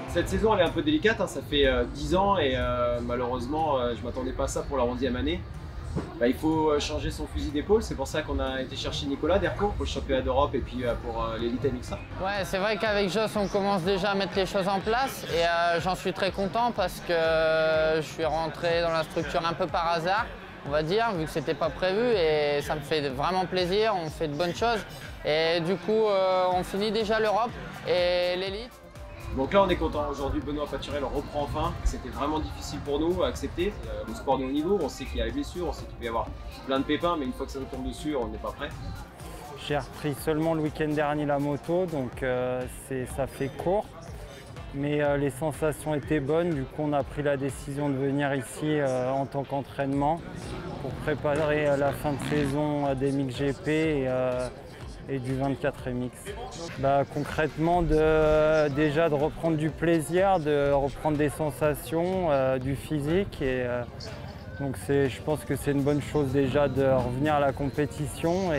Cette saison elle est un peu délicate, hein, ça fait 10 ans et malheureusement je ne m'attendais pas à ça pour la 11e année. Il faut changer son fusil d'épaule, c'est pour ça qu'on a été chercher Nicolas Dercourt pour le championnat d'Europe et puis pour l'élite MXA. Ouais, c'est vrai qu'avec Joss on commence déjà à mettre les choses en place et j'en suis très content parce que je suis rentré dans la structure un peu par hasard, on va dire, vu que c'était pas prévu et ça me fait vraiment plaisir, on fait de bonnes choses et du coup on finit déjà l'Europe et l'élite. Donc là on est content, aujourd'hui Benoît Paturel reprend enfin, c'était vraiment difficile pour nous à accepter. Le sport de haut niveau, on sait qu'il y a les blessures, on sait qu'il peut y avoir plein de pépins, mais une fois que ça nous tombe dessus, on n'est pas prêt. J'ai repris seulement le week-end dernier la moto, donc ça fait court. Mais les sensations étaient bonnes, du coup on a pris la décision de venir ici en tant qu'entraînement pour préparer la fin de saison des MXGP et du 24 MX. Concrètement, déjà de reprendre du plaisir, de reprendre des sensations, du physique. Donc je pense que c'est une bonne chose déjà de revenir à la compétition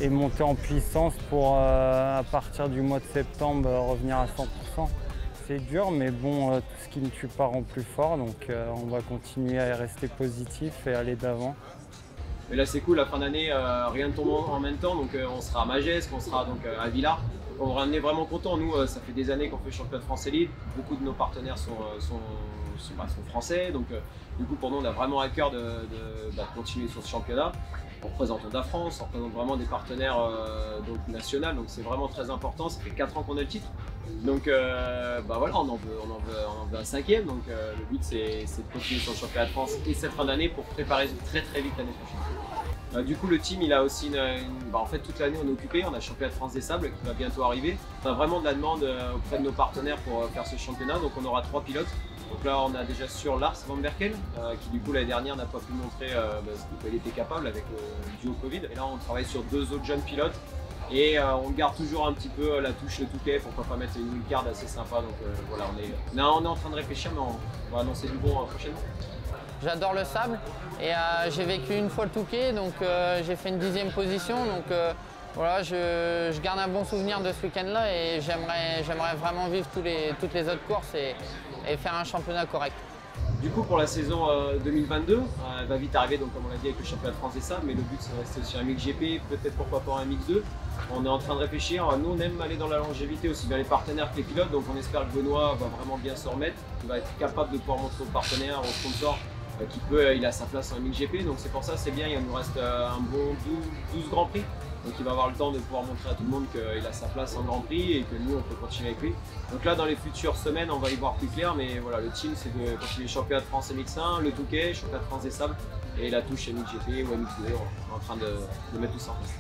et monter en puissance pour, à partir du mois de septembre, revenir à 100%. C'est dur, mais bon, tout ce qui ne tue pas rend plus fort, donc on va continuer à rester positif et aller d'avant. Mais là c'est cool, la fin d'année, rien ne tombe en même temps, donc on sera à Magescq, on sera donc à Villars. On est vraiment contents, nous ça fait des années qu'on fait championnat de France Élite, beaucoup de nos partenaires sont français, donc du coup pour nous on a vraiment à cœur de continuer sur ce championnat. On représente la France, on représente vraiment des partenaires nationaux, donc c'est vraiment très important, ça fait 4 ans qu'on a le titre. Donc voilà, on en veut un 5e, donc le but c'est de continuer sur le championnat de France et cette fin d'année pour préparer très vite l'année prochaine. Du coup le team il a aussi en fait toute l'année on est occupé, on a le championnat de France des sables qui va bientôt arriver. On a vraiment de la demande auprès de nos partenaires pour faire ce championnat, donc on aura 3 pilotes. Donc là on a déjà sur Lars Van Berkel qui du coup l'année dernière n'a pas pu montrer ce qu'il était capable avec dû au Covid. Et là on travaille sur 2 autres jeunes pilotes et on garde toujours un petit peu la touche le touquet, pourquoi pas mettre une wildcard assez sympa. Donc voilà, on est en train de réfléchir mais on va annoncer du bon prochainement. J'adore le sable et j'ai vécu une fois le Touquet, donc j'ai fait une 10e position. Donc voilà, je garde un bon souvenir de ce week-end-là et j'aimerais vraiment vivre toutes les autres courses et faire un championnat correct. Du coup pour la saison 2022, elle va vite arriver, donc comme on l'a dit avec le championnat de France et ça, mais le but c'est de rester sur un MXGP, peut-être pourquoi pas un MX2. On est en train de réfléchir, nous on aime aller dans la longévité aussi bien les partenaires que les pilotes, donc on espère que Benoît va vraiment bien se remettre, il va être capable de pouvoir montrer aux partenaires, aux sponsors, il a sa place en MXGP, donc c'est pour ça c'est bien, il nous reste un bon 12 Grands Prix. Donc il va avoir le temps de pouvoir montrer à tout le monde qu'il a sa place en Grand Prix et que nous on peut continuer avec lui. Donc là dans les futures semaines on va y voir plus clair, mais voilà, le team c'est de continuer le championnat de France MX1, le Touquet, championnat de France des sables et la touche MXGP ou MX2, on est en train de mettre tout ça en place.